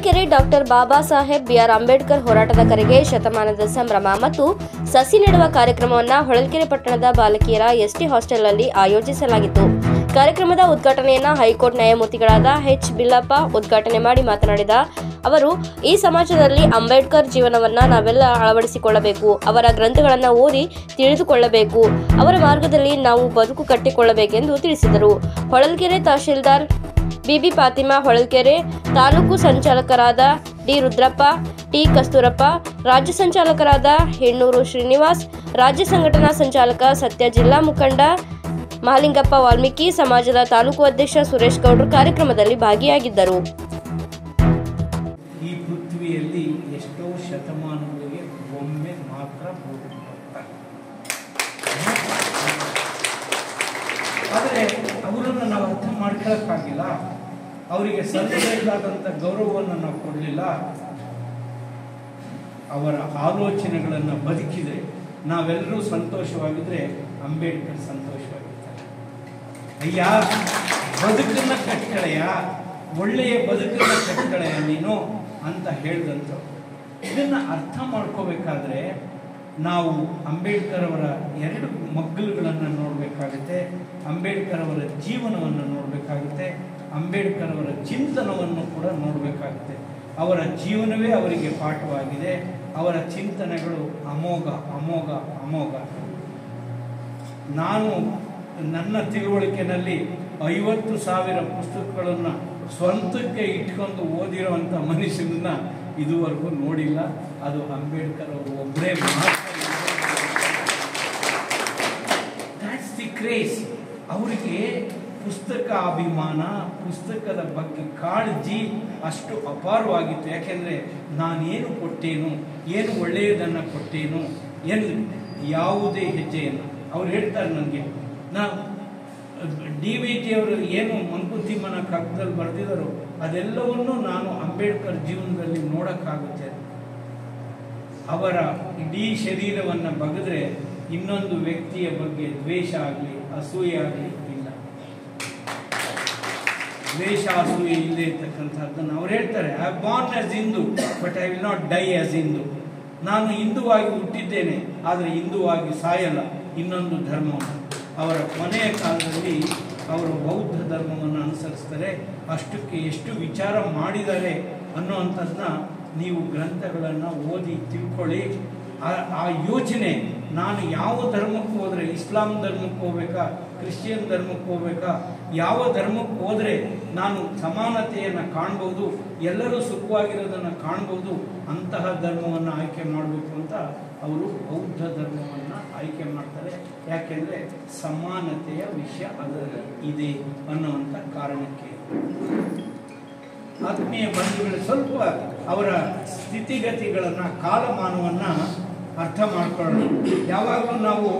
Holalkere doctor Baba Saheb B R Ambedkar ಹೋರಾಟದ ಕರೆಗೆ ಶತಮಾನದ ಸಂಭ್ರಮ ಮತ್ತು ಸಸಿ ನೆಡುವ ಕಾರ್ಯಕ್ರಮವನ್ನು ಹೊಳಲ್ಕೆರೆ ಪಟ್ಟಣದ ಬಾಲಕಿಯರ ಎಸ್ಟಿ ಹಾಸ್ಟೆಲ್ನಲ್ಲಿ ಆಯೋಜಿಸಲಾಗಿತ್ತು. ಕಾರ್ಯಕ್ರಮದ ಉದ್ಘಾಟನೆಯನ್ನ ಹೈಕೋರ್ಟ್ ನ್ಯಾಯಮೂರ್ತಿಗಳಾದ ಎಚ್ ಬಿಲ್ಲಪ್ಪ ಉದ್ಘಾಟನೆ ಮಾಡಿ ಮಾತನಾಡಿದ ಅವರು, ಈ ಸಮಾಜದಲ್ಲಿ ಅಂಬೇಡ್ಕರ್ ಜೀವನವನ್ನ ನಾವೆಲ್ಲ ಅಳವಡಿಸಿಕೊಳ್ಳಬೇಕು. ಅವರ ಗ್ರಂಥಗಳನ್ನು ಓದಿ ತಿಳಿದುಕೊಳ್ಳಬೇಕು. ಅವರ ಮಾರ್ಗದಲ್ಲಿ ನಾವು ಬದುಕು ಕಟ್ಟಿಕೊಳ್ಳಬೇಕೆಂದು ತಿಳಿಸಿದರು. ಹೊಳಲ್ಕೆರೆ ತಹಶೀಲ್ದಾರ್ ಬಿಬಿ ಫಾತಿಮಾ, ಹೊಳಲ್ಕೆರೆ ತಾಲೂಕು ಸಂಚಾಲಕರಾದ ಡಿ ರುದ್ರಪ್ಪ, ಟಿ ಕಸ್ತೂರಪ್ಪ, ರಾಜ್ಯ ಸಂಚಾಲಕರಾದ ಹೆಣ್ಣೂರು ಶ್ರೀನಿವಾಸ್, ರಾಜ್ಯ ಸಂಘಟನಾ ಸಂಚಾಲಕ ಸತ್ಯ, ಜಿಲ್ಲಾ ಮುಖಂಡ ಮಹಾಲಿಂಗಪ್ಪ ವಾಲ್ಮೀಕಿ, ಸಮಾಜದ ತಾಲೂಕು ಅಧ್ಯಕ್ಷ ಸುರೇಶ್ ಗೌಡ್ರು ಕಾರ್ಯಕ್ರಮದಲ್ಲಿ ಭಾಗಿಯಾಗಿದ್ದರು. ಈ ಪೃಥ್ವಿಯಲ್ಲಿ ಎಷ್ಟೋ ಶತಮಾನಗಳಿಗೆ ಒಮ್ಮೆ ಮಾತ್ರ ಆದರೆ ಅವರನ್ನು ನಾವು ಅರ್ಥ ಮಾಡ್ಕೊಳ್ಳೋಕ್ಕಾಗಿಲ್ಲ. ಅವರಿಗೆ ಸಲ್ಲಬೇಕಾದಂಥ ಗೌರವವನ್ನು ನಾವು ಕೊಡಲಿಲ್ಲ. ಅವರ ಆಲೋಚನೆಗಳನ್ನು ಬದುಕಿದರೆ ನಾವೆಲ್ಲರೂ ಸಂತೋಷವಾಗಿದ್ದರೆ ಅಂಬೇಡ್ಕರ್ ಸಂತೋಷವಾಗಿರ್ತಾರೆ. ಅಯ್ಯ, ಬದುಕನ್ನು ಕಟ್ಕಳೆಯ, ಒಳ್ಳೆಯ ಬದುಕನ್ನು ಕಟ್ಕಳೆಯ ನೀನು ಅಂತ ಹೇಳಿದಂಥ ಇದನ್ನು ಅರ್ಥ ಮಾಡ್ಕೋಬೇಕಾದ್ರೆ ನಾವು ಅಂಬೇಡ್ಕರ್ ಅವರ ಎರಡು ಮಗ್ಗಲುಗಳನ್ನು ನೋಡಬೇಕಾಗುತ್ತೆ. ಅಂಬೇಡ್ಕರ್ ಅವರ ಜೀವನವನ್ನು ನೋಡಬೇಕಾಗುತ್ತೆ. ಅಂಬೇಡ್ಕರ್ ಅವರ ಚಿಂತನವನ್ನು ಕೂಡ ನೋಡಬೇಕಾಗುತ್ತೆ. ಅವರ ಜೀವನವೇ ಅವರಿಗೆ ಪಾಠವಾಗಿದೆ. ಅವರ ಚಿಂತನೆಗಳು ಅಮೋಘ ಅಮೋಘ ಅಮೋಘ. ನಾನು ನನ್ನ ತಿಳುವಳಿಕೆಯಲ್ಲಿ 50,000 ಪುಸ್ತಕಗಳನ್ನು ಸ್ವಂತಕ್ಕೆ ಇಟ್ಕೊಂಡು ಓದಿರುವಂಥ ಮನುಷ್ಯನನ್ನ ಇದುವರೆಗೂ ನೋಡಿಲ್ಲ. ಅದು ಅಂಬೇಡ್ಕರ್ ಅವರು ಒಬ್ಬರೇ ಮಾತ್ರ. That's the craze. ಅವರಿಗೆ ಪುಸ್ತಕ ಅಭಿಮಾನ, ಪುಸ್ತಕದ ಬಗ್ಗೆ ಕಾಳಜಿ ಅಷ್ಟು ಅಪಾರವಾಗಿತ್ತು. ಯಾಕೆಂದರೆ ನಾನೇನು ಕೊಟ್ಟೇನು, ಏನು ಒಳ್ಳೆಯದನ್ನು ಕೊಟ್ಟೇನು, ಏನು ಯಾವುದೇ ಹೆಜ್ಜೆಯನ್ನು ಅವ್ರು ಹೇಳ್ತಾರೆ. ನನಗೆ ನಾವು DVG ಅವರು ಏನು ಮಂಕುತಿಮ್ಮನ ಕಾಗದಲ್ಲಿ ಬರೆದಿದ್ದಾರೋ ಅದೆಲ್ಲವನ್ನೂ ನಾನು ಅಂಬೇಡ್ಕರ್ ಜೀವನದಲ್ಲಿ ನೋಡೋಕ್ಕಾಗುತ್ತೆ. ಅವರ ಇಡೀ ಶರೀರವನ್ನು ಬಗೆದ್ರೆ ಇನ್ನೊಂದು ವ್ಯಕ್ತಿಯ ಬಗ್ಗೆ ದ್ವೇಷ ಆಗಲಿ, ಅಸೂಯೆ ಆಗಲಿ ಇಲ್ಲ. ದ್ವೇಷ, ಅಸೂಯೆ ಇಲ್ಲದೆ ಇರ್ತಕ್ಕಂಥದ್ದನ್ನು ಅವ್ರು ಹೇಳ್ತಾರೆ. I am Born as Hindu but I will not dye as Hindu. ನಾನು ಹಿಂದೂವಾಗಿ ಹುಟ್ಟಿದ್ದೇನೆ, ಆದರೆ ಹಿಂದೂವಾಗಿ ಸಾಯಲ್ಲ ಇನ್ನೊಂದು ಧರ್ಮವನ್ನು. ಅವರ ಕೊನೆಯ ಕಾಲದಲ್ಲಿ ಅವರು ಬೌದ್ಧ ಧರ್ಮವನ್ನು ಅನುಸರಿಸ್ತಾರೆ. ಅಷ್ಟಕ್ಕೆ ಎಷ್ಟು ವಿಚಾರ ಮಾಡಿದ್ದಾರೆ ಅನ್ನುವಂಥದ್ದನ್ನ ನೀವು ಗ್ರಂಥಗಳನ್ನು ಓದಿ ತಿಳ್ಕೊಳ್ಳಿ. ಆ ಯೋಚನೆ, ನಾನು ಯಾವ ಧರ್ಮಕ್ಕೆ ಹೋದರೆ, ಇಸ್ಲಾಂ ಧರ್ಮಕ್ಕೆ ಹೋಗ್ಬೇಕಾ, ಕ್ರಿಶ್ಚಿಯನ್ ಧರ್ಮಕ್ಕೆ ಹೋಗ್ಬೇಕಾ, ಯಾವ ಧರ್ಮಕ್ಕೆ ಹೋದರೆ ನಾನು ಸಮಾನತೆಯನ್ನು ಕಾಣ್ಬೋದು, ಎಲ್ಲರೂ ಸುಖವಾಗಿರೋದನ್ನು ಕಾಣ್ಬೋದು, ಅಂತಹ ಧರ್ಮವನ್ನು ಆಯ್ಕೆ ಮಾಡಬೇಕು ಅಂತ ಅವರು ಬೌದ್ಧ ಧರ್ಮವನ್ನು ಆಯ್ಕೆ ಮಾಡ್ತಾರೆ. ಯಾಕೆಂದರೆ ಸಮಾನತೆಯ ವಿಷಯ ಅದರಲ್ಲಿ ಇದೆ ಅನ್ನುವಂಥ ಕಾರಣಕ್ಕೆ. ಆತ್ಮೀಯ ಬಂಧುಗಳು, ಸ್ವಲ್ಪ ಅವರ ಸ್ಥಿತಿಗತಿಗಳನ್ನು, ಕಾಲಮಾನವನ್ನು ಅರ್ಥ ಮಾಡ್ಕೊಳ್ಳೋಣ. ಯಾವಾಗಲೂ ನಾವು